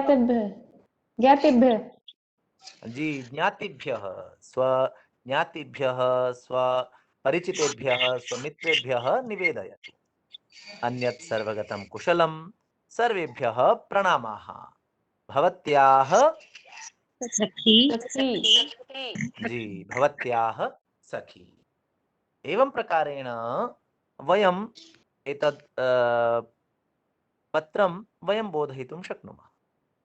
ज्ञातेभ्यः ज्ञातेभ्यः जी, ज्ञातिभ्यः, स्वज्ञातिभ्यः, स्वपरिचितेभ्यः, स्वमित्रेभ्यः निवेदयतु। अन्यत् सर्वगतं कुशलं, सर्वेभ्यः प्रणामाः। भवत्याः सखी जी, भवत्याः सखी। एवं प्रकारेण वयम् एतत् पत्रं वयं बोधयितुं शक्नुमः।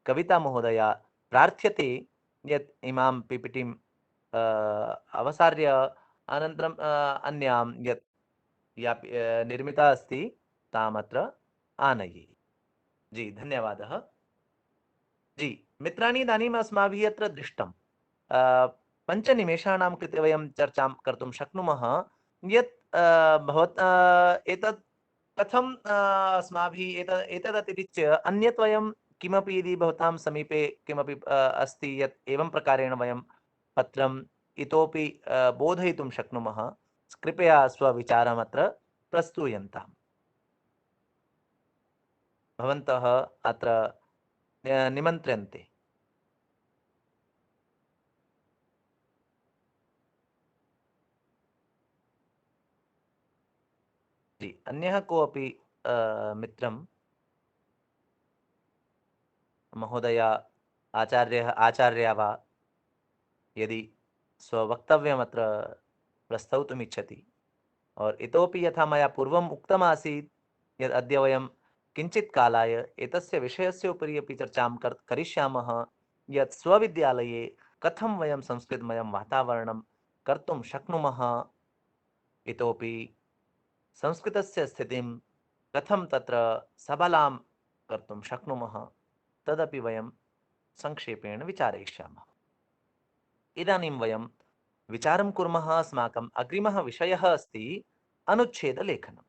कविता महोदया प्रार्थ्यते यत् इमां पीपीटीं अवसार्य अनन्तरं अन्यां यत् या निर्मिता अस्ति तामत्र आनयेत्। जी, धन्यवादः। जी, मित्राणि, इदानीम् अस्माभिः अत्र दृष्टं पञ्चनिमेषाणां कृते वयं चर्चां कर्तुं शक्नुमः यत् एतत् कथं अस्माभिः एतदतिरिच्य अन्यत् वयं किमपि यदि भवतां समीपे किमपि अस्ति यत् एवं प्रकारेण वयं पत्रम् इतोपि बोधयितुं शक्नुमः, कृपया स्वविचारमत्र प्रस्तूयन्ताम्। भवन्तः अत्र निमन्त्र्यन्ते। जी, अन्यः कोऽपि मित्रं, महोदया, आचार्यः, आचार्या वा यदि स्ववक्तव्यमत्र प्रस्तौतुम् इच्छति, और इतोपि यथा मया पूर्वम् उक्तमासीत् यत् अद्य वयं किञ्चित् कालाय एतस्य विषयस्य उपरि अपि चर्चां करिष्यामः यत् स्वविद्यालये कथं वयं संस्कृतमयं वातावरणं कर्तुं शक्नुमः, इतोपि संस्कृतस्य स्थितिं कथं तत्र सबलां कर्तुं शक्नुमः, तदपि वयं संक्षेपेण विचारयिष्यामः। इदानीं वयं विचारं कुर्मः। अस्माकम् अग्रिमः विषयः अस्ति अनुच्छेदलेखनम्।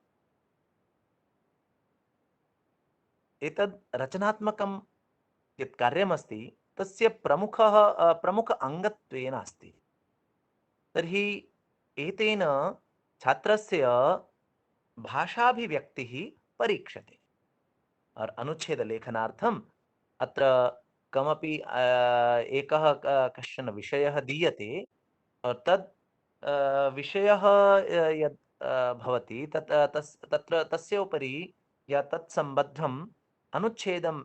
एतद् रचनात्मकं यत् कार्यमस्ति तस्य प्रमुख अङ्गत्वेन अस्ति। तर्हि एतेन छात्रस्य भाषाभिव्यक्तिः परीक्षते। और अनुच्छेदलेखनार्थम् अत्र कमपि एकः कश्चन विषयः दीयते, और तद् विषयः यद् भवति तत्र तस्य उपरि या तत्सम्बद्धम् अनुच्छेदं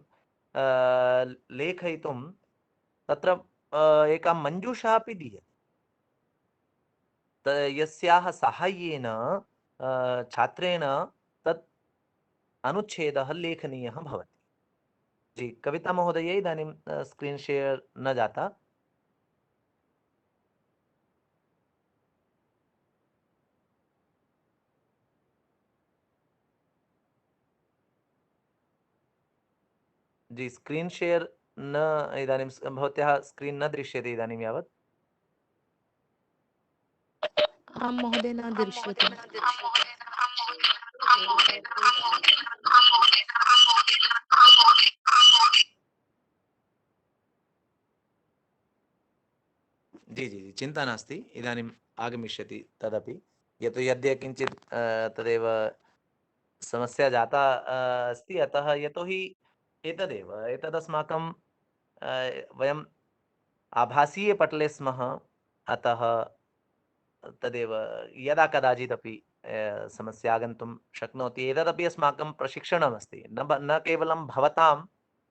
लेखयितुं तत्र एका मञ्जूषा अपि दीयते, यस्याः साहाय्येन छात्रेण तत् अनुच्छेदः लेखनीयः भवति। जी, कविता महोदय, इदानीं स्क्रीन् शेयर न जाता। जी, स्क्रीन् शेयर न, इदानीं भवत्याः स्क्रीन् न दृश्यते इदानीं यावत्। आं महोदय, न दृश्यते। जी जी जी, चिन्ता नास्ति, इदानीम् आगमिष्यति तदपि। यद्य किञ्चित् तदेव समस्या जाता अस्ति, अतः यतोहि एतदस्माकं वयम् आभासीय पटले स्मः, अतः तदेव यदा कदाचिदपि समस्या आगन्तुं शक्नोति। एतदपि अस्माकं प्रशिक्षणमस्ति, न केवलं भवताम्,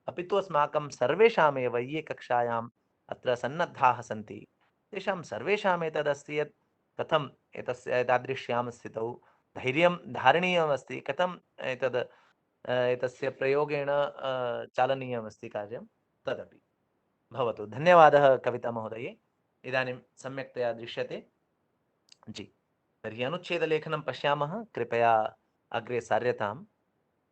अपि तु अस्माकं सर्वेषामेव ये कक्षायाम् अत्र सन्नद्धाः सन्ति तेषां सर्वेषाम् एतदस्ति यत् कथम् एतादृश्यां स्थितौ धैर्यं धारणीयमस्ति, कथम् एतस्य प्रयोगेण चालनीयमस्ति कार्यं, तदपि भवतु। धन्यवादः कविता महोदये, इदानीं सम्यक्तया दृश्यते। जी, तर्हि अनुच्छेदलेखनं पश्यामः, कृपया अग्रे सार्यताम्।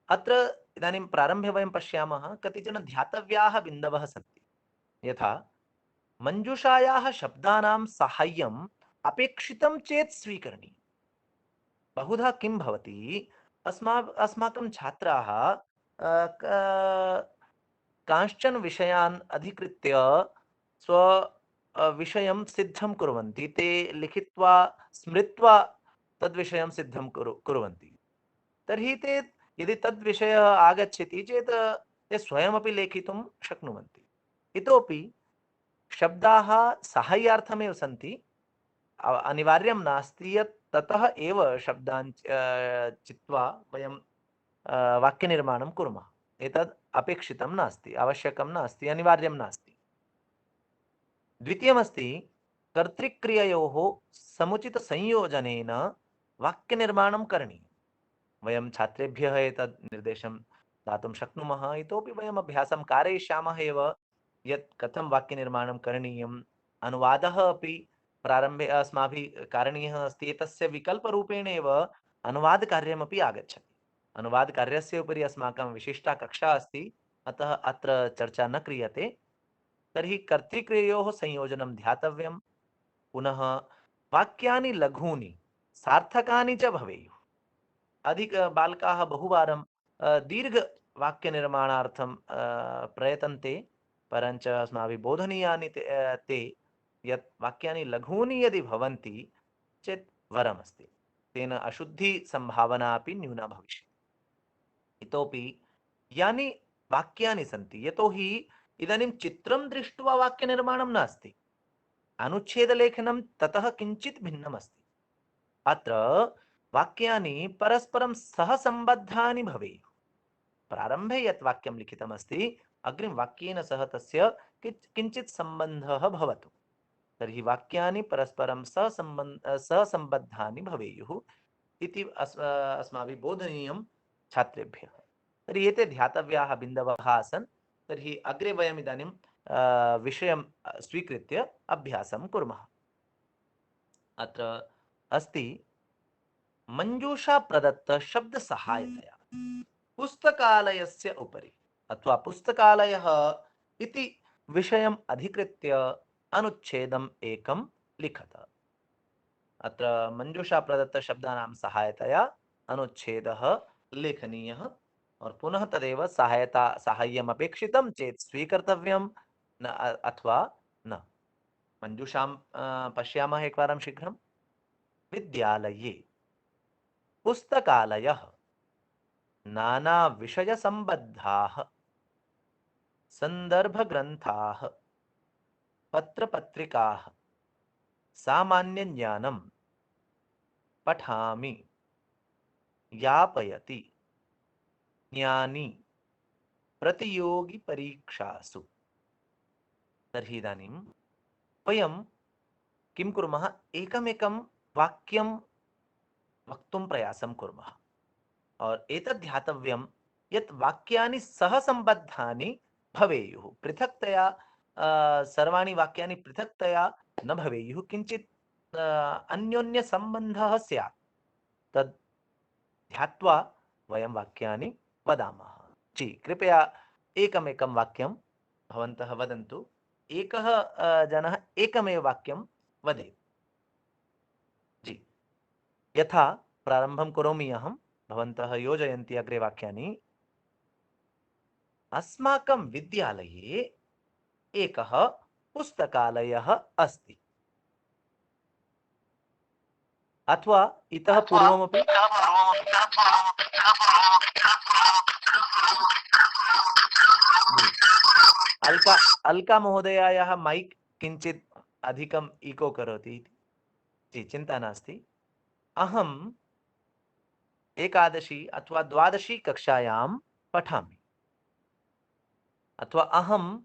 अत्र इदानीं प्रारम्भे वयं पश्यामः कतिचन ध्यातव्याः बिन्दवः सन्ति, यथा मञ्जूषायाः शब्दानां साहाय्यम् अपेक्षितं चेत् स्वीकरणीयम्। बहुधा किं भवति, अस्माकं छात्राः कांश्चन विषयान् अधिकृत्य स्व विषयं सिद्धं कुर्वन्ति, ते लिखित्वा स्मृत्वा तद्विषयं सिद्धं कुर्वन्ति। तर्हि ते यदि तद्विषयः आगच्छति चेत् ते स्वयमपि लेखितुं शक्नुवन्ति। इतोपि शब्दाः साहाय्यार्थमेव सन्ति। अनिवार्यं नास्ति यत् ततः एव शब्दान् चित्वा वयं वाक्यनिर्माणं कुर्मः। एतद् अपेक्षितं नास्ति, आवश्यकं नास्ति, अनिवार्यं नास्ति। द्वितीयमस्ति कर्तृक्रिययोः समुचितसंयोजनेन वाक्यनिर्माणं करणीयं। वयं छात्रेभ्यः एतद् निर्देशं दातुं शक्नुमः। इतोपि वयम् अभ्यासं कारयिष्यामः एव यत् कथं वाक्यनिर्माणं करणीयम्। अनुवादः अपि प्रारम्भे अस्माभिः कारणीयः अस्ति। एतस्य विकल्परूपेण एव अनुवादकार्यमपि आगच्छति। अनुवादकार्यस्य उपरि अस्माकं विशिष्टा कक्षा अस्ति, अतः अत्र चर्चा न क्रियते। तर्हि कर्तृक्रिययोः संयोजनं ध्यातव्यं। पुनः वाक्यानि लघूनि सार्थकानि च भवेयुः। अधिक बालकाः बहुवारं दीर्घवाक्यनिर्माणार्थं प्रयतन्ते, परञ्च अस्माभिः बोधनीयानि ते यत् वाक्यानि लघूनि यदि भवन्ति चेत् वरमस्ति। तेन अशुद्धिसम्भावना अपि न्यूना भविष्यति। इतोपि यानि वाक्यानि सन्ति, यतोहि इदानीं चित्रं दृष्ट्वा वाक्यनिर्माणं नास्ति, अनुच्छेदलेखनं ततः किञ्चित् भिन्नमस्ति। अत्र वाक्यानि परस्परं सहसम्बद्धानि भवेयुः। प्रारम्भे यत् वाक्यं लिखितमस्ति अग्रिमवाक्येन सह तस्य किञ्चित् सम्बन्धः भवतु। तर्हि वाक्यानि परस्परं सहसम्बद्धानि भवेयुः इति अस्माभिः बोधनीयं छात्रेभ्यः। तर्हि एते ध्यातव्याः बिन्दवः आसन्। तर्हि अग्रे वयम् इदानीं विषयं स्वीकृत्य अभ्यासं कुर्मः। अत्र अस्ति मञ्जूषा प्रदत्त शब्दसहायतया पुस्तकालयस्य उपरि अथवा पुस्तकालयः इति विषयम् अधिकृत्य अनुच्छेदम् एकं लिखत। अत्र मञ्जूषा प्रदत्त शब्दानां सहायतया अनुच्छेदः लेखनीयः और पुनः तदेव साहाय्यम् अपेक्षितं चेत् स्वीकर्तव्यं न अथवा न। मञ्जूषां पश्यामः एकवारं शीघ्रं। विद्यालये पुस्तकालयः नानाविषयसम्बद्धाः सन्दर्भग्रन्थाः पत्रपत्रिकाः सामान्यज्ञानं पठामि यापयति ज्ञानी प्रतियोगिपरीक्षासु। तर्हि इदानीं वयं किं कुर्मः, एकमेकं वाक्यं वक्तुं प्रयासं कुर्मः और एतद् ध्यातव्यं यत् वाक्यानि सहसम्बद्धानि भवेयुः। पृथक्तया सर्वाणि वाक्यानि पृथक्तया न भवेयुः, किञ्चित् अन्योन्यसम्बन्धः स्यात्। तद् ध्यात्वा वयं वाक्यानि वदामः। जी, कृपया एकमेकं वाक्यं भवन्तः वदन्तु। एकः जनः एकमेव वाक्यं वदेत्। जी, यथा प्रारम्भं करोमि अहं, भवन्तः योजयन्ति अग्रे वाक्यानि। अस्माकं विद्यालये एकः पुस्तकालयः अस्ति। अथवा इतः पूर्वमपि अलका महोदयायाः मैक् किञ्चित् अधिकम् इको करोति। जी, चिन्ता नास्ति। अहम् एकादशी अथवा द्वादशी कक्षायां पठामि, अथवा अहं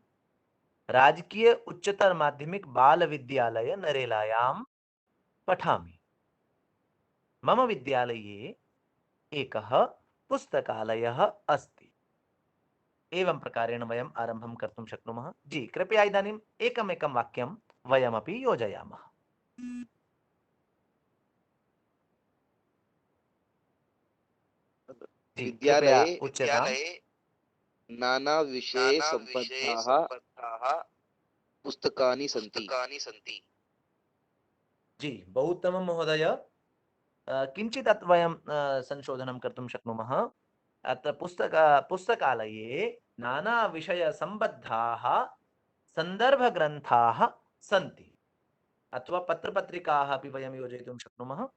राजकीय उच्चतर माध्यमिक बाल विद्यालय नरेलायां पठामि। मम विद्यालये एकः पुस्तकालयः अस्ति। एवं प्रकारेण वयम् आरम्भं कर्तुं शक्नुमः। जी, कृपया इदानीम् एकमेकं वाक्यं वयमपि योजयामः। जी, कृपया उच्यताम्। नाना विषये सम्बद्धाः पुस्तकानि सन्ति। जी, बहु उत्तमं महोदय। किञ्चित् अत्र वयं संशोधनं कर्तुं शक्नुमः। अत्र पुस्तकालये नानाविषयसम्बद्धाः सन्दर्भग्रन्थाः सन्ति, अथवा पत्रपत्रिकाः अपि वयं योजयितुं शक्नुमः,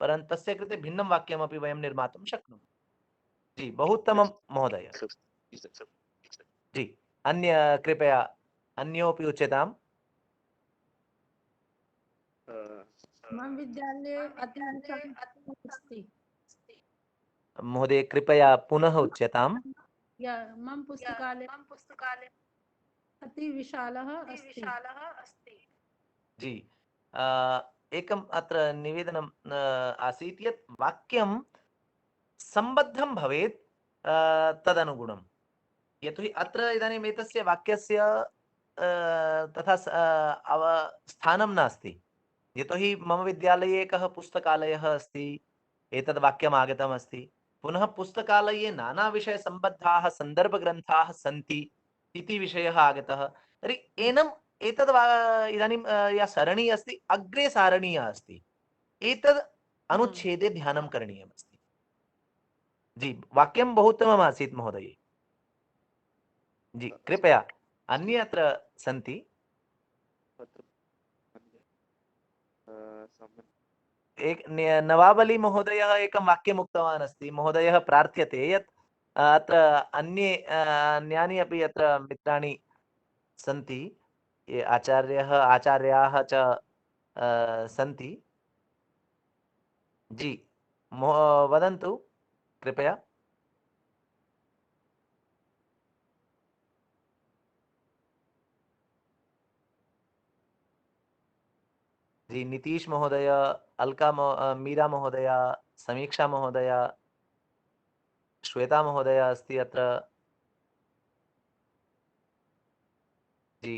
परन्तु तस्य कृते भिन्नं वाक्यमपि वयं निर्मातुं शक्नुमः। जी, बहु उत्तमं महोदय। जी, अन्य कृपया अन्योपि उच्यताम्। मम विद्यालये अतिविशालः अस्ति। महोदय कृपया पुनः उच्यताम्। या मम पुस्तकालय अतिविशालः अस्ति। जी, एकम् अत्र निवेदनम् आसीत् यत् वाक्यं सम्बद्धं भवेत् तदनुगुणं। यतोहि अत्र इदानीम् एतस्य वाक्यस्य तथा स्थानं नास्ति। यतोहि मम विद्यालये एकः पुस्तकालयः अस्ति, एतद् वाक्यम् आगतमस्ति। पुनः पुस्तकालये नानाविषयसम्बद्धाः सन्दर्भग्रन्थाः सन्ति इति विषयः आगतः। तर्हि एतद् इदानीं या सरणी अस्ति अग्रे सारणीया अस्ति। एतद् अनुच्छेदे ध्यानं करणीयमस्ति। जी, वाक्यं बहु उत्तममासीत् महोदय। जी, कृपया अन्ये अत्र सन्ति। नवाब अली महोदयः एकं वाक्यम् उक्तवान् अस्ति। महोदयः प्रार्थ्यते यत् अत्र अन्यानि अपि अत्र मित्राणि सन्ति, ये आचार्याः च सन्ति। जी, वदन्तु कृपया। जी, नीतीश महोदय, मीरा महोदया, समीक्षा महोदया, श्वेता महोदया अस्ति अत्र। जी,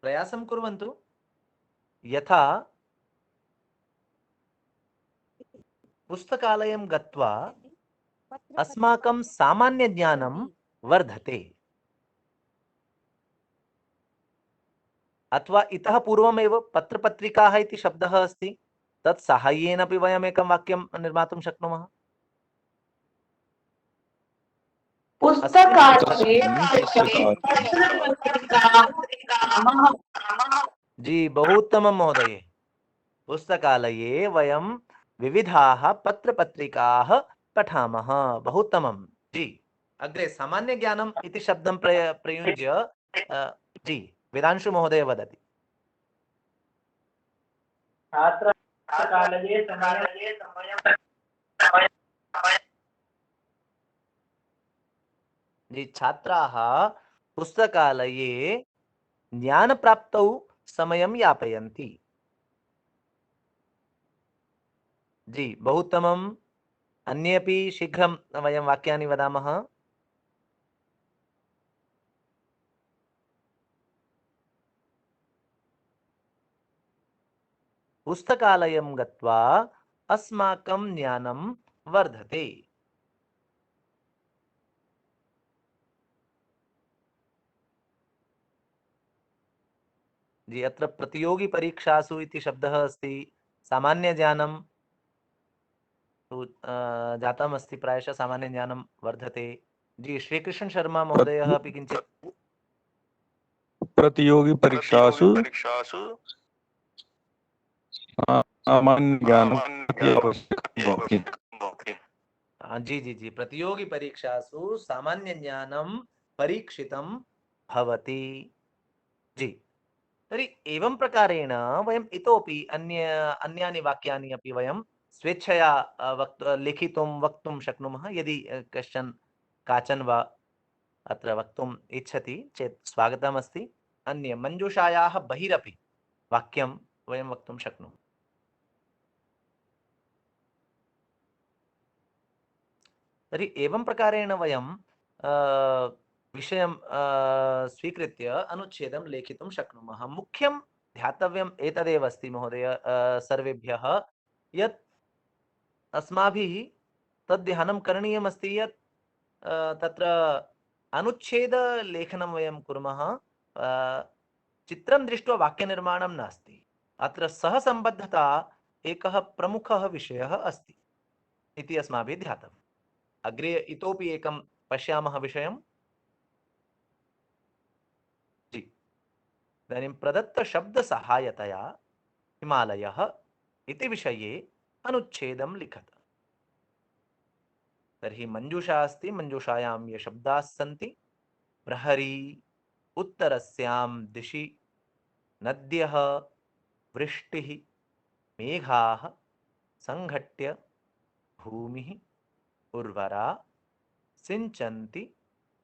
प्रयासं कुर्वन्तु यथा पुस्तकालयं गत्वा अस्माकं सामान्यज्ञानं वर्धते। अथवा इतः पूर्वमेव पत्रपत्रिकाः इति शब्दः अस्ति, तत् साहाय्येनापि वयम् एकं वाक्यं निर्मातुं शक्नुमः। जी, बहु उत्तमं महोदये। पुस्तकालये वयं विविधाः पत्रपत्रिकाः पठामः। बहु उत्तमं। जी, अग्रे सामान्यज्ञानम् इति शब्दं प्रयुज्य जी, वेदांशु महोदय वदति। जी, छात्राः पुस्तकालये ज्ञानप्राप्तौ समयं यापयन्ति। जी, बहु उत्तमम्। अन्येपि शीघ्रं वयं वाक्यानि वदामः। पुस्तकालयं गत्वा अस्माकं ज्ञानं वर्धते। जी, अत्र प्रतियोगिपरीक्षासु इति शब्दः अस्ति। सामान्यज्ञानं तु जातमस्ति, प्रायशः सामान्यज्ञानं वर्धते। जी, श्रीकृष्ण शर्मा महोदयः अपि किञ्चित्। प्रतियोगी परीक्षासु सामान्य ज्ञानं जी जी जी, प्रतियोगी परीक्षासु सामान्य ज्ञानं परीक्षितं भवति। जी, तर्हि एवं प्रकारेण वयम् इतोपि अन्यानि वाक्यानि अपि वयं स्वेच्छया लिखितुं वक्तुं शक्नुमः। यदि काचन वा अत्र वक्तुम् इच्छति चेत् स्वागतमस्ति। अन्य मञ्जूषायाः बहिरपि वाक्यं वयं वक्तुं शक्नुमः। तर्हि एवं प्रकारेण वयं विषयं स्वीकृत्य अनुच्छेदं लेखितुं शक्नुमः। मुख्यं ध्यातव्यम् एतदेव अस्ति महोदय, सर्वेभ्यः, यत् अस्माभिः तद् ध्यानं करणीयमस्ति यत् तत्र अनुच्छेदलेखनं वयं कुर्मः, चित्रं दृष्ट्वा वाक्यनिर्माणं नास्ति। अत्र सहसम्बद्धता एकः प्रमुखः विषयः अस्ति इति अस्माभिः ध्यातव्यम्। अग्रे इतोपि एकं पश्यामः विषयं। जी, इदानीं प्रदत्तशब्दसहायतया हिमालयः इति विषये अनुच्छेदं लिखत। तर्हि मञ्जूषा अस्ति, मञ्जूषायां ये शब्दाः सन्ति प्रहरी, उत्तरस्यां दिशि नद्यः, वृष्टिः, मेघाः, संघट्य भूमिः उर्वरा, सिञ्चन्ति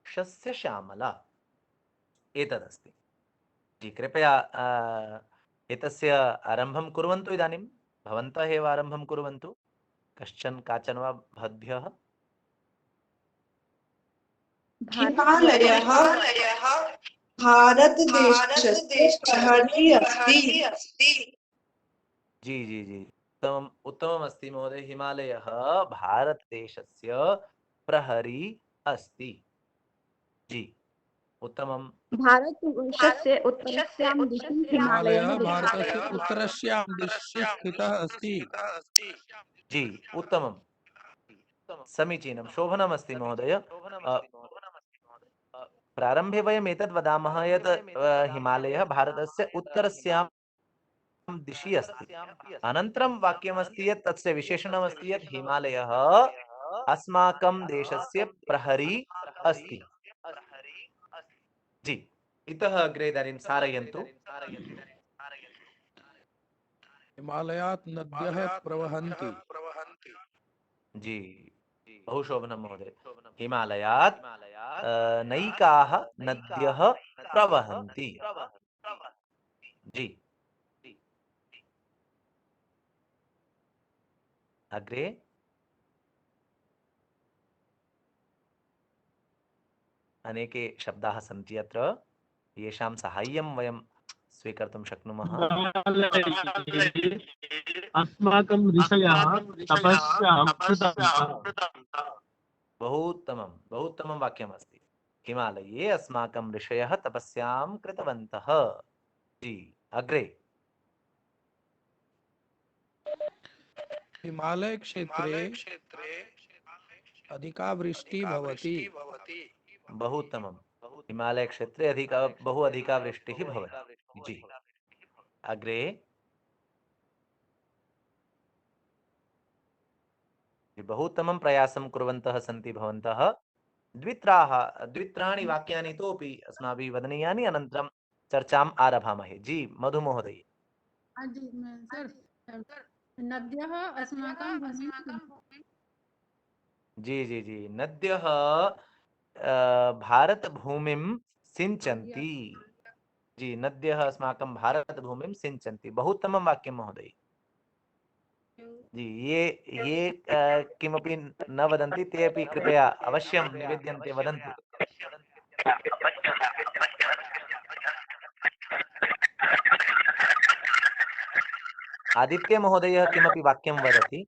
शस्यश्यामला। एतदस्ति। जी कृपया एतस्य आरम्भं कुर्वन्तु इदानीं। भवन्तः एव आरम्भं कुर्वन्तु। कश्चन काचन वा भवद्भ्यः। हिमालयः भारतदेशस्य प्रहरी अस्ति। जी जी जी उत्तमम् उत्तमम् अस्ति महोदय। हिमालयः भारतदेशस्य प्रहरी अस्ति। जी उत्तमं। भारतवर्षस्य उत्तरस्यां दिशि हिमालयः हिमालयः विद्यते। भारतस्य उत्तरस्यां दिशि स्थितः अस्ति। जी उत्तमं समीचीनं शोभनमस्ति महोदय। प्रारम्भे वयम् एतद् वदामः यत् हिमालयः भारतस्य उत्तरस्यां दिशि अस्ति। अनन्तरं वाक्यमस्ति यत् तस्य विशेषणमस्ति यत् हिमालयः अस्माकं देशस्य प्रहरी अस्ति। जी इतः अग्रे इदानीं सारयन्तु। हिमालयात् नद्यः प्रवहन्ति। जी बहु शोभनं महोदय। हिमालयात् नैकाः नद्यः प्रवहन्ति। जी अग्रे अनेके शब्दाः सन्ति अत्र येषां साहाय्यं वयं स्वीकर्तुं शक्नुमः। अस्माकं ऋषयः तपस्यां कृतवन्तः। बहु उत्तमं वाक्यमस्ति। हिमालये अस्माकं ऋषयः तपस्यां कृतवन्तः। जी अग्रे हिमालय क्षेत्रे अधिका वृष्टिः भवति। बहु उत्तमं। हिमालय क्षेत्रे बहु अधिका वृष्टिः भवति। जी अग्रे बहु उत्तमं प्रयासं कुर्वन्तः सन्ति भवन्तः। द्वित्राणि वाक्यानि इतोपि अस्माभिः वदनीयानि, अनन्तरं चर्चाम् आरभामहे। जी मधु महोदय। जी सर, नद्यः अस्माकं भूमिं जी जी जी नद्यः भारतभूमिं सिञ्चन्ति। जी नद्यः अस्माकं भारतभूमिं सिञ्चन्ति। बहु उत्तमं वाक्यं महोदय। जी ये किमपि न वदन्ति ते अपि कृपया अवश्यं निवेद्यन्ते वदन्तु। आदित्य महोदयः किमपि वाक्यं वदति।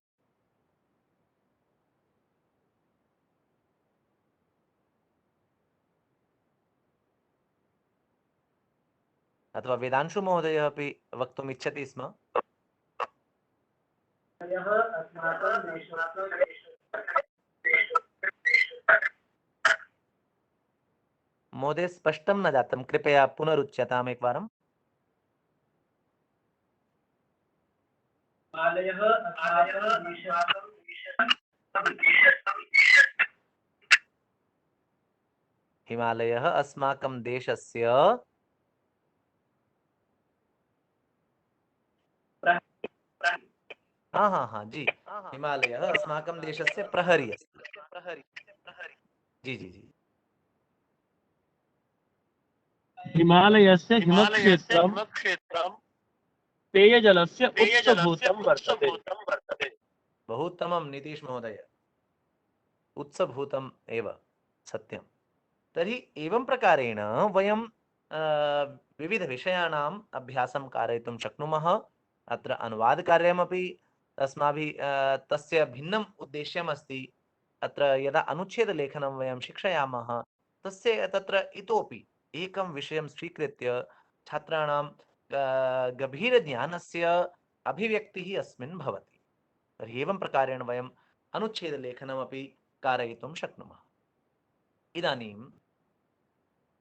अथवा वेदांशु महोदयः अपि वक्तुम् इच्छति स्म। महोदय स्पष्टं न जातं, कृपया पुनरुच्यताम् एकवारं। हिमालयः अस्माकं देशस्य हाँ जी हिमालयः अस्माकं देशस्य प्रहरी अस्ति। जी जी जी हिमालयस्य हिमक्षेत्रं पेयजलस्य उत्सभूतं वर्तते। बहु उत्तमं नीतीश महोदय। उत्सभूतम् एव सत्यं। तर्हि एवं प्रकारेण वयं विविधविषयाणाम् अभ्यासं कारयितुं शक्नुमः। अत्र अनुवादकार्यमपि अस्माभिः तस्य भिन्नम् उद्देश्यम् अस्ति। अत्र यदा अनुच्छेदलेखनं वयं शिक्षयामः तत्र इतोपि एकं विषयं स्वीकृत्य छात्राणां गभीरज्ञानस्य अभिव्यक्तिः अस्मिन् भवति। तर्हि एवं प्रकारेण वयम् अनुच्छेदलेखनमपि कारयितुं शक्नुमः। इदानीं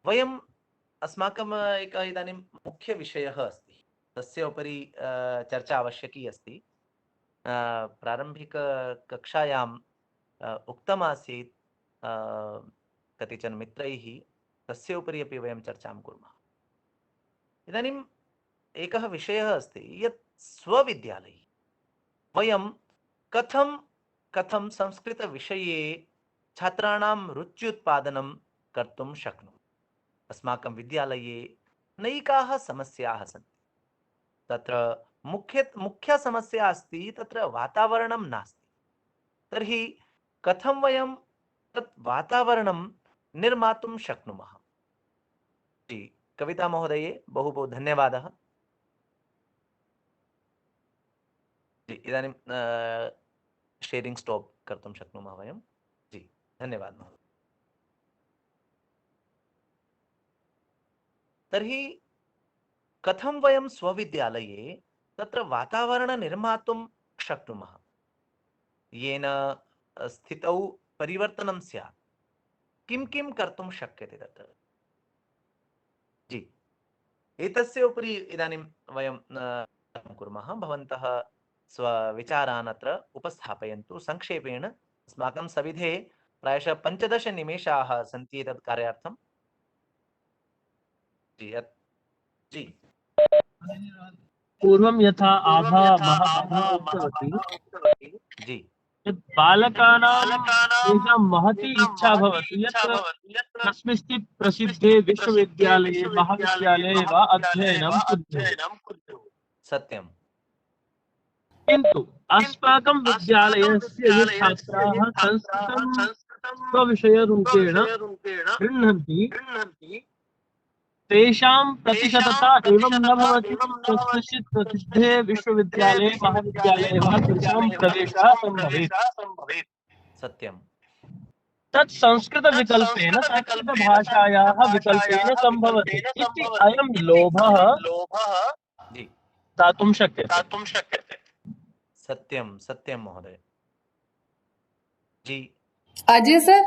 वयम् अस्माकम् एकः इदानीं मुख्यविषयः अस्ति, तस्य उपरि चर्चा आवश्यकी अस्ति। प्रारम्भिककक्षायां उक्तमासीत् कतिचन मित्रैः, तस्य उपरि अपि वयं चर्चां कुर्मः। इदानीम् एकः विषयः अस्ति यत् स्वविद्यालये वयं कथं कथं संस्कृतविषये छात्राणां रुच्युत्पादनं कर्तुं शक्नुमः। अस्माकं विद्यालये नैकाः समस्याः सन्ति। तत्र मुख्या समस्या अस्ति तत्र वातावरणं नास्ति। तर्हि कथं वयं तत् वातावरणं निर्मातुं शक्नुमः? जी, कविता महोदये बहु बहु धन्यवादः। जी, इदानीं शेरिङ्ग् स्टॉप कर्तुं शक्नुमः वयं। जी, धन्यवादः महोदय। तर्हि कथं वयं स्वविद्यालये तत्र वातावरणं निर्मातुं शक्नुमः येन स्थितौ परिवर्तनं स्यात्? किं किं कर्तुं शक्यते तत्र? जी, एतस्य उपरि इदानीं वयं कुर्मः। भवन्तः स्वविचारान् अत्र उपस्थापयन्तु संक्षेपेण। अस्माकं सविधे प्रायशः 15 निमेषाः सन्ति एतत् कार्यार्थं। जी, जी। पूर्वं यथा आभा महाभागा उक्तवती जी, यत् बालकानां तेषां महती इच्छा भवति यत् कस्मिंश्चित् प्रसिद्धे विश्वविद्यालये महाविद्यालये वा अध्ययनं कुर्युः। सत्यं। किन्तु अस्माकं विद्यालयस्य ये छात्राः संस्कृतं स्वविषयरूपेण गृह्णन्ति तेषां प्रतिशतता एवं न भवति कस्मिंश्चित् प्रसिद्धे विश्वविद्यालये महाविद्यालये वा तेषां प्रवेशः सम्भवेत्। सत्यं। तत् संस्कृतविकल्पेन संस्कृतभाषायाः विकल्पेन सम्भवति इति अयं लोभः जी, दातुं शक्यते। सत्यं सत्यं महोदय। जी, अजय सर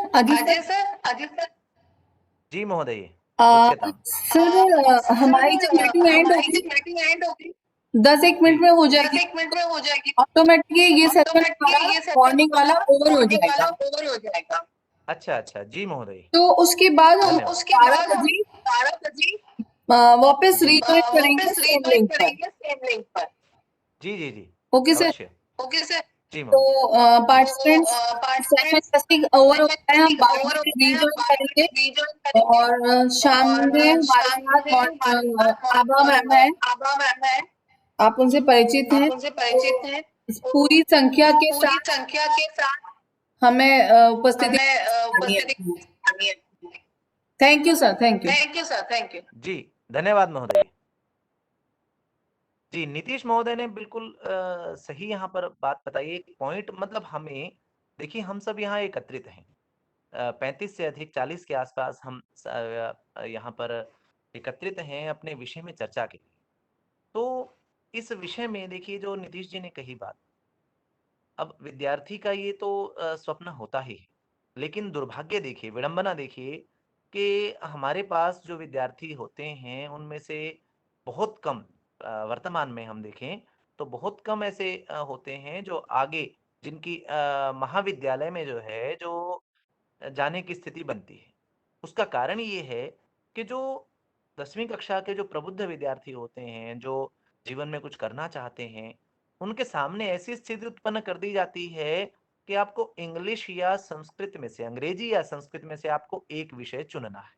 जी महोदय, उच्यताम्। सर हमारी जब मीटिंग एंड होगी 10-1 मिनट में हो जाएगी ऑटोमेटिकली ये सेशन हमारा मॉर्निंग वाला ओवर हो जाएगा। अच्छा अच्छा, जी महोदय। तो उसके बाद हम धन्यवाद। 12 बजे वापस रीजॉइन करेंगे सेम लिंक पर। जी जी जी, ओके सर। अवश्य। जी तो महोदय। पार्टिसिपेंट्स सेशन जैसे ओवर होता है हम 12 बजे रीजॉइन करेंगे और शाम में हमारे साथ आभा मैम है, आप उनसे परिचित हैं। तो इस पूरी संख्या के साथ हमें उपस्थिति करनी है। Thank you sir, thank you. जी, धन्यवाद महोदय। जी, नीतीश महोदय ने बिल्कुल सही यहाँ पर बात बताई। एक पॉइंट, मतलब हमें देखिए, हम सब यहाँ एकत्रित हैं, 35 से अधिक 40 के आसपास हम यहाँ पर एकत्रित हैं अपने विषय में चर्चा के लिए। तो इस विषय में देखिए, जो नीतीश जी ने कही बात, अब विद्यार्थी का ये तो स्वप्न होता ही है, लेकिन दुर्भाग्य देखिए, विडंबना देखिए कि हमारे पास जो विद्यार्थी होते हैं उनमें से बहुत कम, वर्तमान में हम देखें तो बहुत कम ऐसे होते हैं जो आगे, जिनकी महाविद्यालय में जो है जो जाने की स्थिति बनती है। उसका कारण ये है कि जो 10वीं कक्षा के जो प्रबुद्ध विद्यार्थी होते हैं, जो जीवन में कुछ करना चाहते हैं, उनके सामने ऐसी स्थिति उत्पन्न कर दी जाती है कि आपको इंग्लिश या संस्कृत में से, अंग्रेजी या संस्कृत में से आपको एक विषय चुनना है।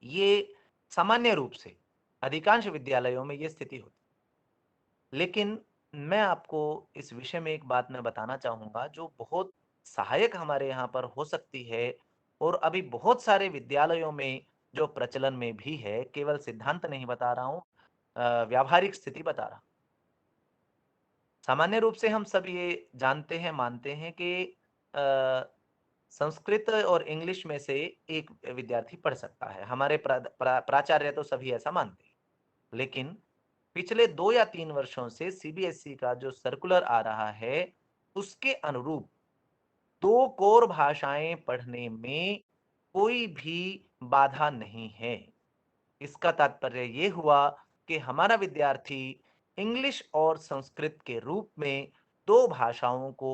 ये सामान्य रूप से अधिकांश विद्यालयों में ये स्थिति होती। लेकिन मैं आपको इस विषय में एक बात मैं बताना चाहूंगा जो बहुत सहायक हमारे यहाँ पर हो सकती है, और अभी बहुत सारे विद्यालयों में जो प्रचलन में भी है। केवल सिद्धांत नहीं बता रहा हूँ, व्यावहारिक स्थिति बता रहा हूँ। सामान्य रूप से हम सब ये जानते हैं, मानते हैं कि संस्कृत और इंग्लिश में से एक विद्यार्थी पढ़ सकता है। हमारे प्राचार्य तो सभी ऐसा मानते हैं। लेकिन पिछले 2 या 3 वर्षों से सीबीएसई का जो सर्कुलर आ रहा है, उसके अनुरूप 2 कोर भाषाएं पढ़ने में कोई भी बाधा नहीं है। इसका तात्पर्य ये हुआ कि हमारा विद्यार्थी इंग्लिश और संस्कृत के रूप में 2 भाषाओं को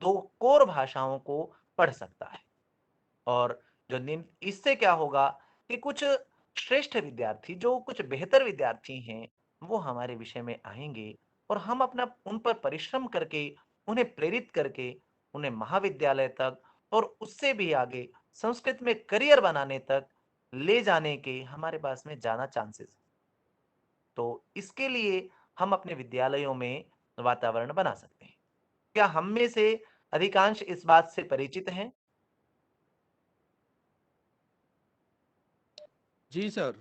दो कोर भाषाओं को पढ़ सकता है। और इससे क्या होगा कि कुछ श्रेष्ठ विद्यार्थी, जो कुछ बेहतर विद्यार्थी हैं, वो हमारे विषय में आएंगे और हम अपना उन पर परिश्रम करके, उन्हें प्रेरित करके, उन्हें महाविद्यालय तक और उससे भी आगे संस्कृत में करियर बनाने तक ले जाने के हमारे पास में ज्यादा चांसेस। तो इसके लिए हम अपने विद्यालयों में वातावरण बना सकते हैं। क्या हम में से अधिकांश इस बात से परिचित हैं? जी सर।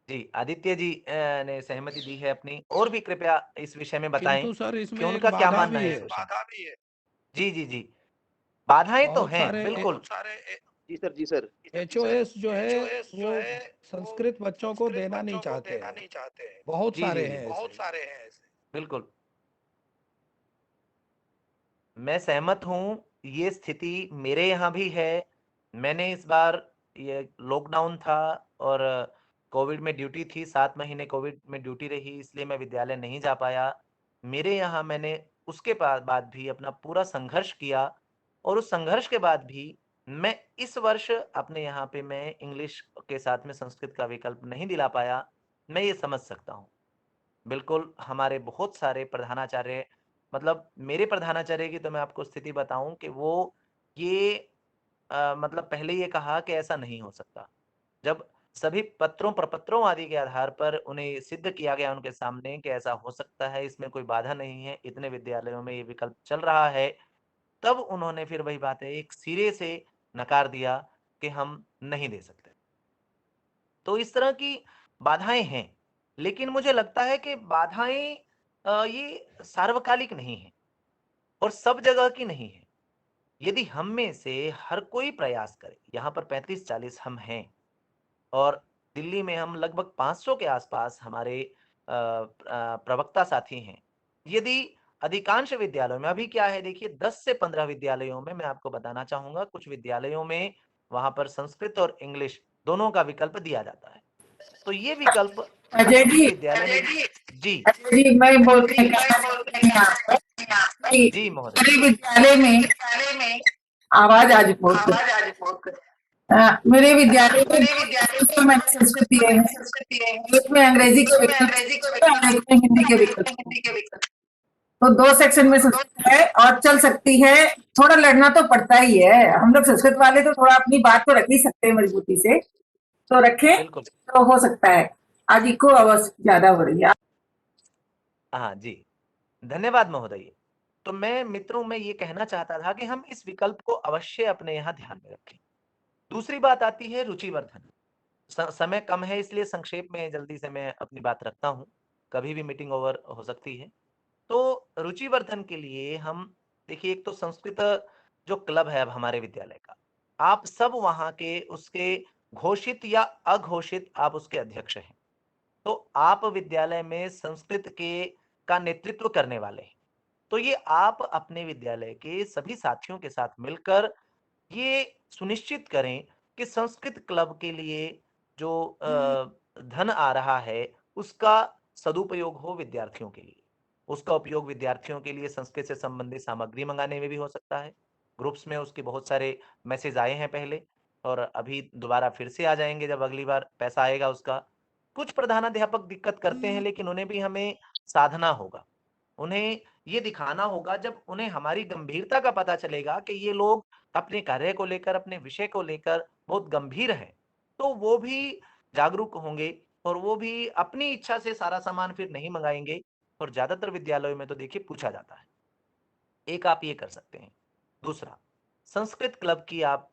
जी, आदित्य जी ने सहमति दी है अपनी। और भी कृपया इस विषय में बताएं किंतु सर कि इसमें एक उनका क्या बाधा मानना भी है है। इस विषय में। जी जी जी, बाधाएं तो बहुत हैं, सारे बिल्कुल। जी सर, जी सर। HOS जो है वो संस्कृत बच्चों को देना नहीं चाहते हैं। बहुत जी जी सारे जी, हैं ऐसे। बिल्कुल, मैं सहमत हूँ। ये स्थिति मेरे यहाँ भी है। मैंने इस बार, ये लॉकडाउन था और कोविड में ड्यूटी थी, 7 महीने कोविड में ड्यूटी रही, इसलिए मैं विद्यालय नहीं जा पाया। मेरे यहाँ मैंने उसके बाद भी अपना पूरा संघर्ष किया और उस संघर्ष के बाद भी मैं इस वर्ष अपने यहाँ पे मैं इंग्लिश के साथ में संस्कृत का विकल्प नहीं दिला पाया। मैं ये समझ सकता हूँ। बिल्कुल, हमारे बहुत सारे प्रधानाचार्य, मतलब मेरे प्रधानाचार्य की तो मैं आपको स्थिति बताऊं कि वो ये मतलब पहले ये कहा कि ऐसा नहीं हो सकता। जब सभी पत्रों प्रपत्रों आदि के आधार पर उन्हें सिद्ध किया गया उनके सामने कि ऐसा हो सकता है, इसमें कोई बाधा नहीं है, इतने विद्यालयों में ये विकल्प चल रहा है, तब उन्होंने फिर वही बात है एक सिरे से नकार दिया कि हम नहीं दे सकते। तो इस तरह की बाधाएं हैं, लेकिन मुझे लगता है कि बाधाएं ये सार्वकालिक नहीं है और सब जगह की नहीं है। यदि हम में से हर कोई प्रयास करे, यहाँ पर 35-40 हम हैं और दिल्ली में हम लगभग 500 के आसपास हमारे प्रवक्ता साथी हैं। यदि अधिकांश विद्यालयों में, अभी क्या है देखिए, 10 से 15 विद्यालयों में मैं आपको बताना चाहूंगा, कुछ विद्यालयों में वहां पर संस्कृत और इंग्लिश दोनों का विकल्प दिया जाता है। तो ये विकल्प अजय जिस जी, विद्यालय में, जी अजय जी, मैं बोलते हैं यहाँ पर जी महोदय, मेरे विद्यालय में आवाज आज बहुत मेरे विद्यालय में तो मैंने संस्कृत दिए हैं। एक में अंग्रेजी के विकल्प और एक में हिंदी के विकल्प। तो 2 सेक्शन में संस्कृत है और चल सकती है। थोड़ा लड़ना तो पड़ता ही है। हम लोग संस्कृत वाले तो थोड़ा अपनी बात तो रख ही सकते हैं मजबूती से, तो रखें बिल्कुल। तो हो सकता है। आज इको आवाज ज्यादा हो रही है। हाँ जी, धन्यवाद महोदय। तो मैं मित्रों में ये कहना चाहता था कि हम इस विकल्प को अवश्य अपने यहाँ ध्यान में रखें। दूसरी बात आती है रुचिवर्धन। समय कम है, इसलिए संक्षेप में जल्दी से मैं अपनी बात रखता हूँ, कभी भी मीटिंग ओवर हो सकती है। तो रुचिवर्धन के लिए हम देखिए, एक तो संस्कृत जो क्लब है अब हमारे विद्यालय का, आप सब वहाँ के उसके घोषित या अघोषित आप उसके अध्यक्ष हैं। तो आप विद्यालय में संस्कृत के का नेतृत्व करने वाले हैं। तो ये आप अपने विद्यालय के सभी साथियों के साथ मिलकर ये सुनिश्चित करें कि संस्कृत क्लब के लिए जो धन आ रहा है उसका सदुपयोग हो विद्यार्थियों के लिए। उसका उपयोग विद्यार्थियों के लिए संस्कृत से संबंधित सामग्री मंगाने में भी हो सकता है। ग्रुप्स में उसके बहुत सारे मैसेज आए हैं पहले, और अभी दोबारा फिर से आ जाएंगे जब अगली बार पैसा आएगा उसका। कुछ प्रधानाध्यापक दिक्कत करते हैं, लेकिन उन्हें भी हमें साधना होगा। उन्हें ये दिखाना होगा, जब उन्हें हमारी गंभीरता का पता चलेगा कि ये लोग अपने कार्य को लेकर, अपने विषय को लेकर बहुत गंभीर हैं, तो वो भी जागरूक होंगे और वो भी अपनी इच्छा से सारा सामान फिर नहीं मंगाएंगे। और ज्यादातर विद्यालयों में तो देखिए पूछा जाता है। एक आप ये कर सकते हैं। दूसरा, संस्कृत क्लब की आप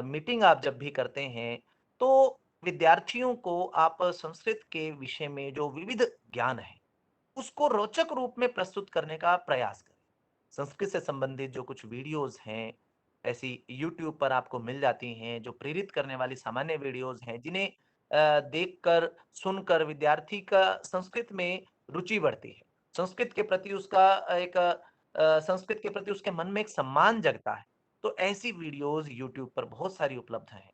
मीटिंग आप जब भी करते हैं तो विद्यार्थियों को आप संस्कृत के विषय में जो विविध ज्ञान है उसको रोचक रूप में प्रस्तुत करने का प्रयास करें। संस्कृत से संबंधित जो कुछ वीडियोस हैं, ऐसी यूट्यूब पर आपको मिल जाती हैं, जो प्रेरित करने वाली सामान्य वीडियोस हैं, जिन्हें देखकर सुनकर विद्यार्थी का संस्कृत में रुचि बढ़ती है, संस्कृत के प्रति उसका एक संस्कृत के प्रति उसके मन में एक सम्मान जगता है। तो ऐसी वीडियोस यूट्यूब पर बहुत सारी उपलब्ध हैं।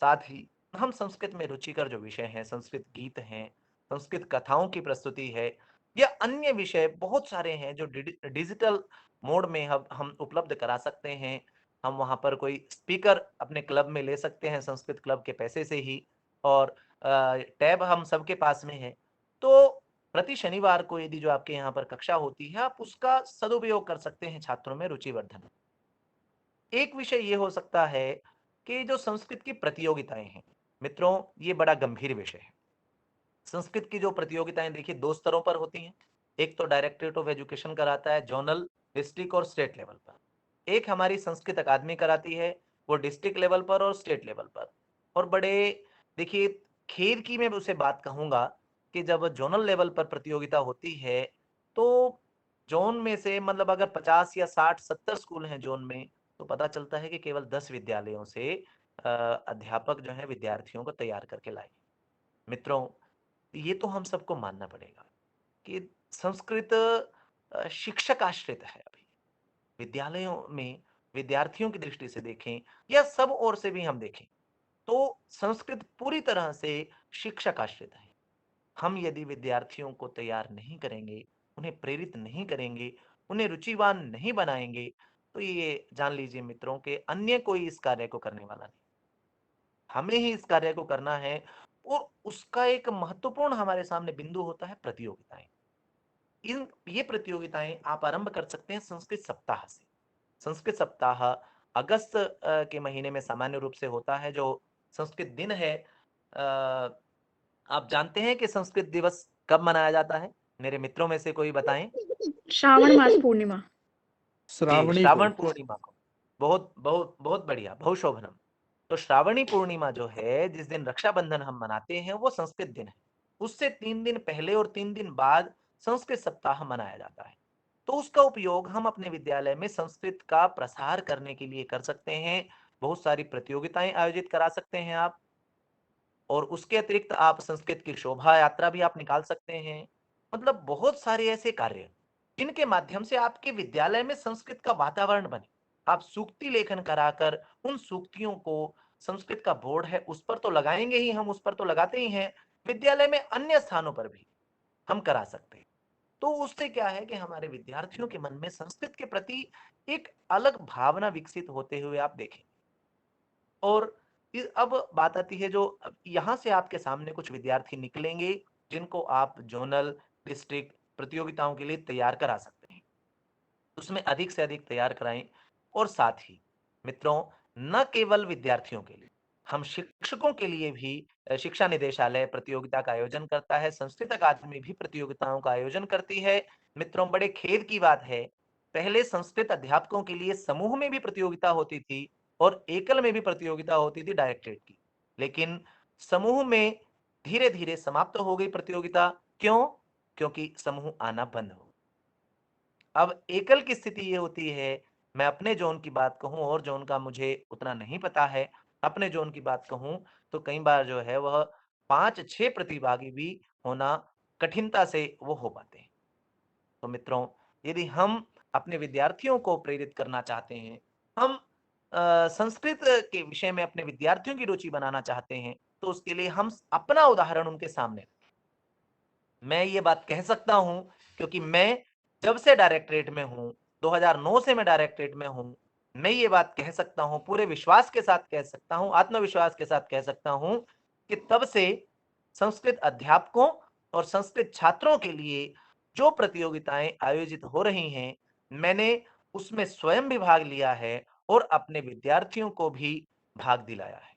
साथ ही हम संस्कृत में रुचिकर जो विषय हैं, संस्कृत गीत हैं, संस्कृत कथाओं की प्रस्तुति है, या अन्य विषय बहुत सारे हैं जो डिजिटल मोड में हम उपलब्ध करा सकते हैं। हम वहां पर कोई स्पीकर अपने क्लब में ले सकते हैं संस्कृत क्लब के पैसे से ही, और टैब हम सबके पास में है। तो प्रति शनिवार को यदि जो आपके यहाँ पर कक्षा होती है, आप उसका सदुपयोग कर सकते हैं छात्रों में रुचि वर्धन। एक विषय ये हो सकता है कि जो संस्कृत की प्रतियोगिताएं हैं मित्रों, ये बड़ा गंभीर विषय है। संस्कृत की जो प्रतियोगिताएं देखिए 2 स्तरों पर होती हैं। एक तो डायरेक्टरेट ऑफ एजुकेशन कराता है जोनल, डिस्ट्रिक्ट और स्टेट लेवल पर। एक हमारी संस्कृत अकादमी कराती है, वो डिस्ट्रिक्ट लेवल पर और स्टेट लेवल पर। और बड़े देखिए खेद की मैं उसे बात कहूंगा कि जब जोनल लेवल पर प्रतियोगिता होती है तो जोन में से मतलब अगर 50 या 60 70 स्कूल हैं जोन में, तो पता चलता है कि केवल 10 विद्यालयों से अध्यापक जो है विद्यार्थियों को तैयार करके लाए। मित्रों, ये तो हम सबको मानना पड़ेगा कि संस्कृत शिक्षक आश्रित है। अभी विद्यालयों में विद्यार्थियों की दृष्टि से देखें या सब ओर से भी हम देखें तो संस्कृत पूरी तरह से शिक्षक आश्रित है। हम यदि विद्यार्थियों को तैयार नहीं करेंगे, उन्हें प्रेरित नहीं करेंगे, उन्हें रुचिवान नहीं बनाएंगे, तो ये जान लीजिए मित्रों के अन्य कोई इस कार्य को करने वाला नहीं, हमें ही इस कार्य को करना है। और उसका एक महत्वपूर्ण हमारे सामने बिंदु होता है प्रतियोगिताएं। ये प्रतियोगिताएं आप आरंभ कर सकते हैं संस्कृत सप्ताह से। संस्कृत सप्ताह अगस्त के महीने में सामान्य रूप से होता है, जो संस्कृत दिन है। आप जानते हैं कि संस्कृत दिवस कब मनाया जाता है? मेरे मित्रों में से कोई बताएं। श्रावण मास पूर्णिमा। श्रावणी श्रावण को। पूर्णिमा को। बहुत बहुत बहुत बढ़िया, बहुशोभनम। तो श्रावणी पूर्णिमा जो है, जिस दिन रक्षाबंधन हम मनाते हैं, वो संस्कृत दिन है। उससे 3 दिन पहले और 3 दिन बाद संस्कृत सप्ताह मनाया जाता है। तो उसका उपयोग हम अपने विद्यालय में संस्कृत का प्रसार करने के लिए कर सकते हैं। बहुत सारी प्रतियोगिताएं आयोजित करा सकते हैं आप, और उसके अतिरिक्त आप संस्कृत की शोभा यात्रा भी आप निकाल सकते हैं। मतलब बहुत सारे ऐसे कार्य जिनके माध्यम से आपके विद्यालय में संस्कृत का वातावरण बने। आप सूक्ति लेखन कराकर उन सूक्तियों को, संस्कृत का बोर्ड है उस पर तो लगाएंगे ही, हम उस पर तो लगाते ही हैं, विद्यालय में अन्य स्थानों पर भी हम करा सकते हैं। तो उससे क्या है कि हमारे विद्यार्थियों के मन में संस्कृत के प्रति एक अलग भावना विकसित होते हुए आप देखें। और अब बात आती है, जो यहाँ से आपके सामने कुछ विद्यार्थी निकलेंगे जिनको आप जोनल, डिस्ट्रिक्ट प्रतियोगिताओं के लिए तैयार करा सकते हैं। उसमें अधिक से अधिक तैयार कराएं। और साथ ही मित्रों, न केवल विद्यार्थियों के लिए, हम शिक्षकों के लिए भी शिक्षा निदेशालय प्रतियोगिता का आयोजन करता है। संस्कृत अकादमी भी प्रतियोगिताओं का आयोजन करती है। मित्रों, बड़े खेद की बात है, पहले संस्कृत अध्यापकों के लिए समूह में भी प्रतियोगिता होती थी और एकल में भी प्रतियोगिता होती थी डायरेक्टरेट की, लेकिन समूह में धीरे धीरे समाप्त हो गई प्रतियोगिता। क्यों? क्योंकि समूह आना बंद हो। अब एकल की स्थिति ये होती है, मैं अपने जोन की बात कहूं, और जोन का मुझे उतना नहीं पता है, अपने जोन की बात कहूं तो कई बार जो है वह 5-6 प्रतिभागी भी होना कठिनता से वो हो पाते हैं। तो मित्रों, यदि हम अपने विद्यार्थियों को प्रेरित करना चाहते हैं, हम संस्कृत के विषय में अपने विद्यार्थियों की रुचि बनाना चाहते हैं, तो उसके लिए हम अपना उदाहरण उनके सामने, मैं ये बात कह सकता हूं क्योंकि मैं जब से डायरेक्टरेट में हूं, 2009 से मैं डायरेक्टरेट में हूं, मैं ये बात कह सकता हूं, पूरे विश्वास के साथ कह सकता हूं, आत्मविश्वास के साथ कह सकता हूं कि तब से संस्कृत अध्यापकों और संस्कृत छात्रों के लिए जो प्रतियोगिताएं आयोजित हो रही हैं, मैंने उसमें स्वयं भी भाग लिया है और अपने विद्यार्थियों को भी भाग दिलाया है।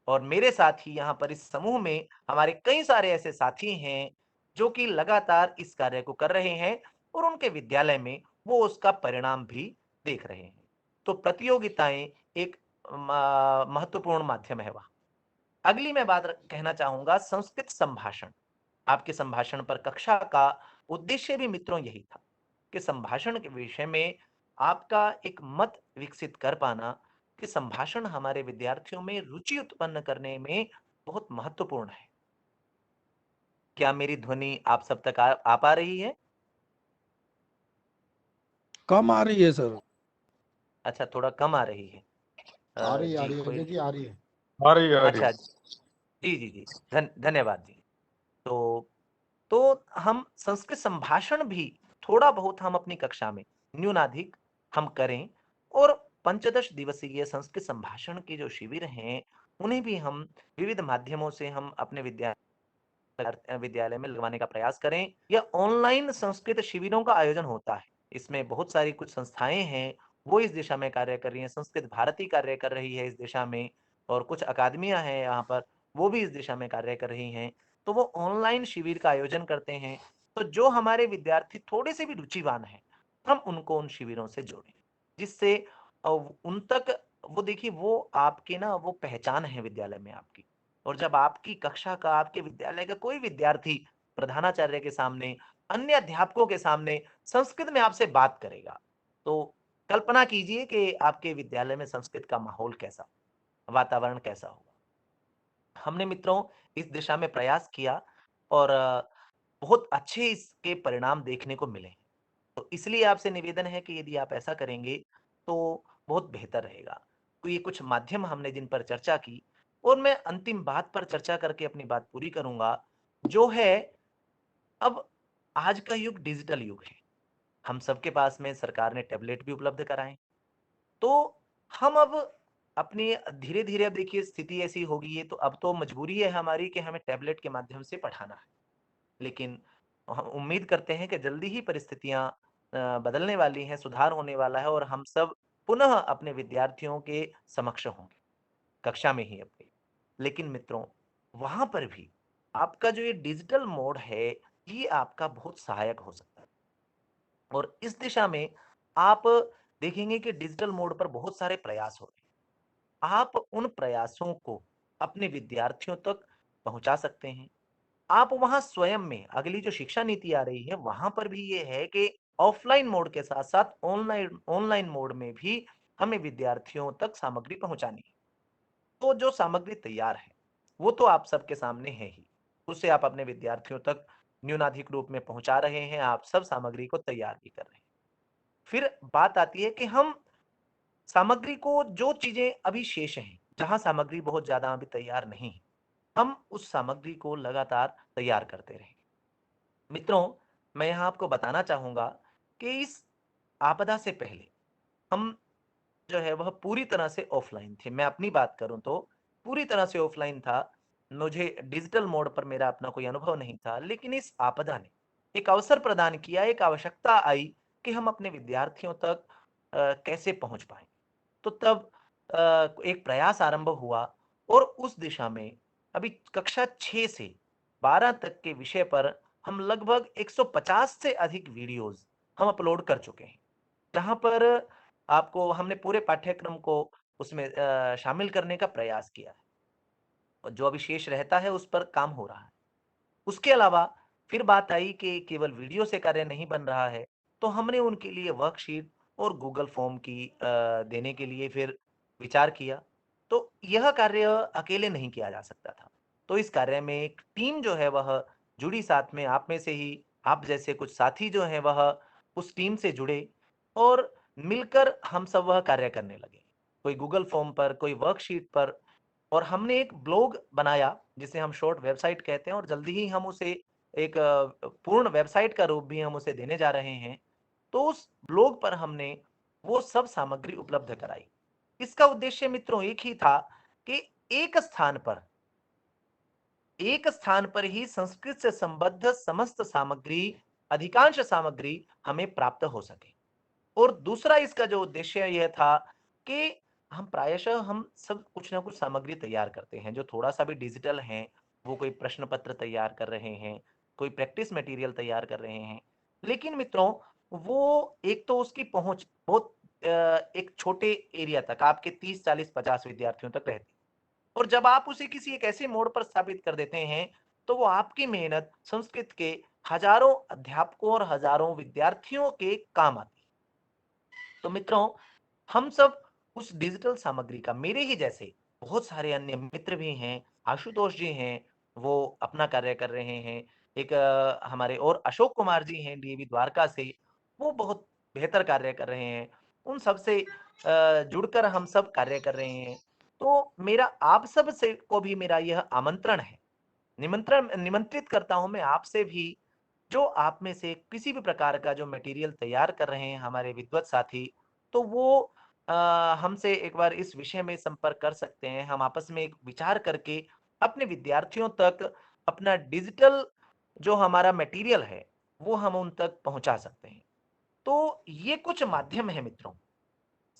और मेरे साथ ही यहाँ पर इस समूह में हमारे कई सारे ऐसे साथी हैं जो कि लगातार इस कार्य को कर रहे हैं और उनके विद्यालय में वो उसका परिणाम भी देख रहे हैं। तो प्रतियोगिताएं एक महत्वपूर्ण माध्यम है वहां। अगली मैं बात कहना चाहूंगा संस्कृत संभाषण। आपके संभाषण पर कक्षा का उद्देश्य भी मित्रों यही था कि संभाषण के विषय में आपका एक मत विकसित कर पाना कि संभाषण हमारे विद्यार्थियों में रुचि उत्पन्न करने में बहुत महत्वपूर्ण है। क्या मेरी ध्वनि आप सब तक आ पा रही है? कम आ रही है सर। अच्छा, थोड़ा कम आ रही है। आ रही जी, है कोई रजत जी, आ रही है। अच्छा, जी जी जी, धन्यवाद जी। तो तो हम संस्कृत संभाषण भी थोड़ा बहुत हम अपनी कक्षा में न्यूनाधिक हम करें, और 15 दिवसीय संस्कृत संभाषण के जो शिविर हैं उन्हें भी हम विविध माध्यमों से हम अपने विद्यालय में लगवाने का प्रयास करें। या ऑनलाइन संस्कृत शिविरों का आयोजन होता है, इसमें बहुत सारी कुछ संस्थाएं हैं वो इस दिशा में कार्य कर रही हैं। संस्कृत भारती कार्य कर रही है इस दिशा में, और कुछ अकादमियां हैं यहाँ पर, वो भी इस दिशा में कार्य कर रही हैं। तो वो ऑनलाइन शिविर का आयोजन करते हैं। तो जो हमारे विद्यार्थी थोड़े से भी रुचिवान हैं, हम उनको उन शिविरों से जोड़ें, जिससे उन तक वो, देखिए वो आपके ना वो पहचान है विद्यालय में आपकी। और जब आपकी कक्षा का, आपके विद्यालय का कोई विद्यार्थी प्रधानाचार्य के सामने, अन्य अध्यापकों के सामने संस्कृत में आपसे बात करेगा, तो कल्पना कीजिए कि आपके विद्यालय में संस्कृत का माहौल कैसा, वातावरण कैसा होगा। हमने मित्रों इस दिशा में प्रयास किया और बहुत अच्छे इसके परिणाम देखने को मिले। तो इसलिए आपसे निवेदन है कि यदि आप ऐसा करेंगे तो बहुत बेहतर रहेगा। तो ये कुछ माध्यम हमने जिन पर चर्चा की, और मैं अंतिम बात पर चर्चा करके अपनी बात पूरी करूंगा, जो है अब आज का युग डिजिटल युग है। हम सबके पास में सरकार ने टैबलेट भी उपलब्ध कराए। तो हम अब अपनी धीरे धीरे, अब देखिए स्थिति ऐसी हो गई है, तो अब तो मजबूरी है हमारी कि हमें टैबलेट के माध्यम से पढ़ाना है। लेकिन हम उम्मीद करते हैं कि जल्दी ही परिस्थितियां बदलने वाली हैं, सुधार होने वाला है, और हम सब पुनः अपने विद्यार्थियों के समक्ष होंगे, कक्षा में ही अपने। लेकिन मित्रों, वहां पर भी आपका जो ये डिजिटल मोड है, ये आपका बहुत सहायक हो सकता है। और इस दिशा में आप देखेंगे कि डिजिटल मोड पर बहुत सारे प्रयास हो रहे हैं। आप उन प्रयासों को अपने विद्यार्थियों तक पहुंचा सकते हैं। आप वहां स्वयं में, अगली जो शिक्षा नीति आ रही है वहां पर भी ये है कि ऑफलाइन मोड के साथ साथ ऑनलाइन ऑनलाइन मोड में भी हमें विद्यार्थियों तक सामग्री पहुंचानी है। तो जो सामग्री तैयार है वो तो आप सबके सामने है ही, उसे आप अपने विद्यार्थियों तक न्यूनाधिक रूप में पहुंचा रहे हैं, आप सब सामग्री को तैयार भी कर रहे हैं। फिर बात आती है कि हम सामग्री को, जो चीजें अभी शेष हैं, जहां सामग्री बहुत ज्यादा अभी तैयार नहीं है, हम उस सामग्री को लगातार तैयार करते रहें। मित्रों, मैं यहाँ आपको बताना चाहूंगा कि इस आपदा से पहले हम जो है वह पूरी तरह से ऑफलाइन थे। मैं अपनी बात करूं तो पूरी तरह से ऑफलाइन था, मुझे डिजिटल मोड पर मेरा अपना कोई अनुभव नहीं था। लेकिन इस आपदा ने एक अवसर प्रदान किया, एक आवश्यकता आई कि हम अपने विद्यार्थियों तक कैसे पहुंच पाए। तो तब एक प्रयास आरंभ हुआ, और उस दिशा में अभी कक्षा 6 से 12 तक के विषय पर हम लगभग 150 से अधिक वीडियोस हम अपलोड कर चुके हैं, जहां पर आपको हमने पूरे पाठ्यक्रम को उसमें शामिल करने का प्रयास किया है, और जो अभी शेष रहता है उस पर काम हो रहा है। उसके अलावा फिर बात आई कि केवल वीडियो से कार्य नहीं बन रहा है, तो हमने उनके लिए वर्कशीट और गूगल फॉर्म की देने के लिए फिर विचार किया। तो यह कार्य अकेले नहीं किया जा सकता था, तो इस कार्य में एक टीम जो है वह जुड़ी, साथ में आप में से ही, आप जैसे कुछ साथी जो हैं वह उस टीम से जुड़े, और मिलकर हम सब वह कार्य करने लगे, कोई गूगल फॉर्म पर, कोई वर्कशीट पर। और हमने एक ब्लॉग बनाया जिसे हम शॉर्ट वेबसाइट कहते हैं, और जल्दी ही हम उसे एक पूर्ण वेबसाइट का रूप भी हम उसे देने जा रहे हैं। तो उस ब्लॉग पर हमने वो सब सामग्री उपलब्ध कराई। इसका उद्देश्य मित्रों एक ही था कि एक स्थान पर ही संस्कृत से संबद्ध समस्त सामग्री, अधिकांश सामग्री हमें प्राप्त हो सके। और दूसरा इसका जो उद्देश्य यह था कि हम प्रायशः हम सब कुछ ना कुछ सामग्री तैयार करते हैं जो थोड़ा सा भी डिजिटल है। वो कोई प्रश्न पत्र तैयार कर रहे हैं, कोई प्रैक्टिस मटेरियल तैयार कर रहे हैं। लेकिन मित्रों, वो एक तो उसकी पहुंच बहुत एक छोटे एरिया तक, आपके 30, 40, 50 विद्यार्थियों तक रहती है। और जब आप उसे किसी एक ऐसे मोड़ पर स्थापित कर देते हैं, तो वो आपकी मेहनत संस्कृत के हजारों अध्यापकों और हजारों विद्यार्थियों के काम आती है। तो मित्रों, हम सब उस डिजिटल सामग्री का, मेरे ही जैसे बहुत सारे अन्य मित्र भी हैं, आशुतोष जी हैं, वो अपना कार्य कर रहे हैं। एक हमारे और अशोक कुमार जी हैं डीएवी द्वारका से, वो बहुत बेहतर कार्य कर रहे हैं। उन सब से जुड़कर हम सब कार्य कर रहे हैं। तो मेरा आप सब से को भी मेरा यह आमंत्रण है, निमंत्रित करता हूं मैं आपसे भी जो आप में से किसी भी प्रकार का जो मटेरियल तैयार कर रहे हैं हमारे विद्वत साथी, तो वो हमसे एक बार इस विषय में संपर्क कर सकते हैं। हम आपस में एक विचार करके अपने विद्यार्थियों तक अपना डिजिटल जो हमारा मटेरियल है, वो हम उन तक पहुंचा सकते हैं। तो ये कुछ माध्यम है मित्रों।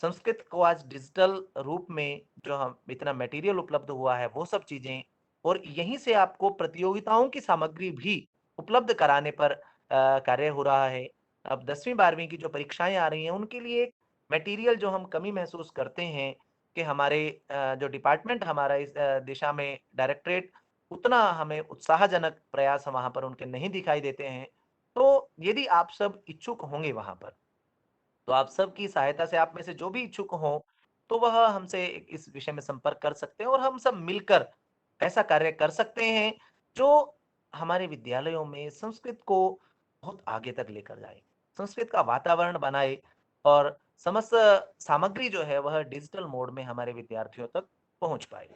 संस्कृत को आज डिजिटल रूप में जो हम इतना मटेरियल उपलब्ध हुआ है, वो सब चीजें, और यहीं से आपको प्रतियोगिताओं की सामग्री भी उपलब्ध कराने पर कार्य हो रहा है। अब 10वीं 12वीं की जो परीक्षाएं आ रही हैं, उनके लिए एक मटेरियल जो हम कमी महसूस करते हैं कि हमारे जो डिपार्टमेंट हमारा इस दिशा में डायरेक्टरेट, उतना हमें उत्साहजनक प्रयास वहां पर उनके नहीं दिखाई देते हैं। तो यदि आप सब इच्छुक होंगे वहां पर, तो आप सबकी सहायता से आप में से जो भी इच्छुक हों, तो वह हमसे इस विषय में संपर्क कर सकते हैं और हम सब मिलकर ऐसा कार्य कर सकते हैं जो हमारे विद्यालयों में संस्कृत को बहुत आगे तक लेकर जाए, संस्कृत का वातावरण बनाए और समस्त सामग्री जो है वह डिजिटल मोड में हमारे विद्यार्थियों तक पहुंच पाए।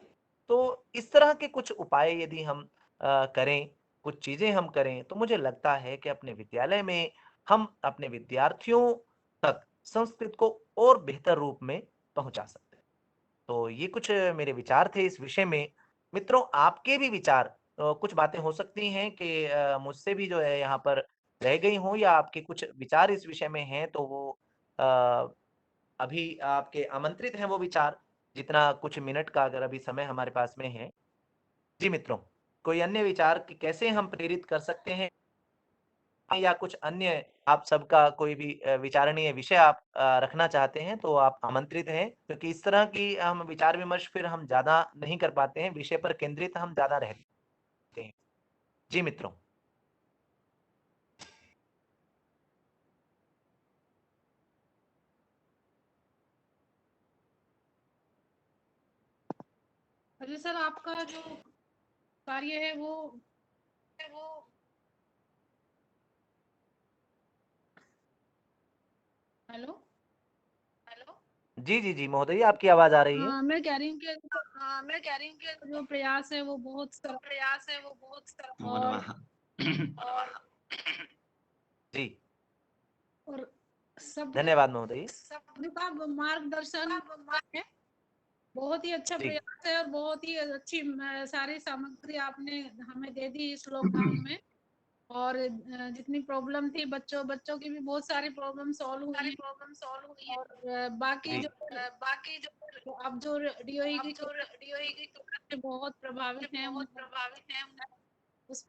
तो इस तरह के कुछ उपाय यदि हम करें, कुछ चीजें हम करें, तो मुझे लगता है कि अपने विद्यालय में हम अपने विद्यार्थियों तक संस्कृत को और बेहतर रूप में पहुंचा सकते हैं। तो ये कुछ मेरे विचार थे इस विषय में। मित्रों, आपके भी विचार, कुछ बातें हो सकती हैं कि मुझसे भी जो है यहाँ पर रह गई हों, या आपके कुछ विचार इस विषय में हैं, तो वो अ, अभी आपके आमंत्रित हैं वो विचार, जितना कुछ मिनट का अगर अभी समय हमारे पास में है। जी मित्रों, कोई अन्य विचार कि कैसे हम प्रेरित कर सकते हैं, या कुछ अन्य आप सबका कोई भी विचारणीय विषय आप रखना चाहते हैं, तो आप आमंत्रित हैं, क्योंकि इस तरह की हम विचार विमर्श फिर हम ज़्यादा नहीं कर पाते हैं, विषय पर केंद्रित हम ज़्यादा रहते हैं। जी मित्रों। अजय सर, आपका जो कार्य है वो हेलो। जी, जी, जी, महोदय आपकी आवाज़ आ रही है। मैं कह रही हूँ कि जो प्रयास है वो बहुत और जी, और सब धन्यवाद महोदय। सबका मार्गदर्शन है। बहुत ही अच्छा जी, प्रयास है और बहुत ही अच्छी सारी सामग्री आपने हमें दे दी इस लॉकडाउन में। और जितनी प्रॉब्लम थी, बच्चों की भी बहुत सारी प्रॉब्लम सॉल्व हुई है। और बाकी जी, जो अब जो डीओई की बहुत प्रभावित हैं उस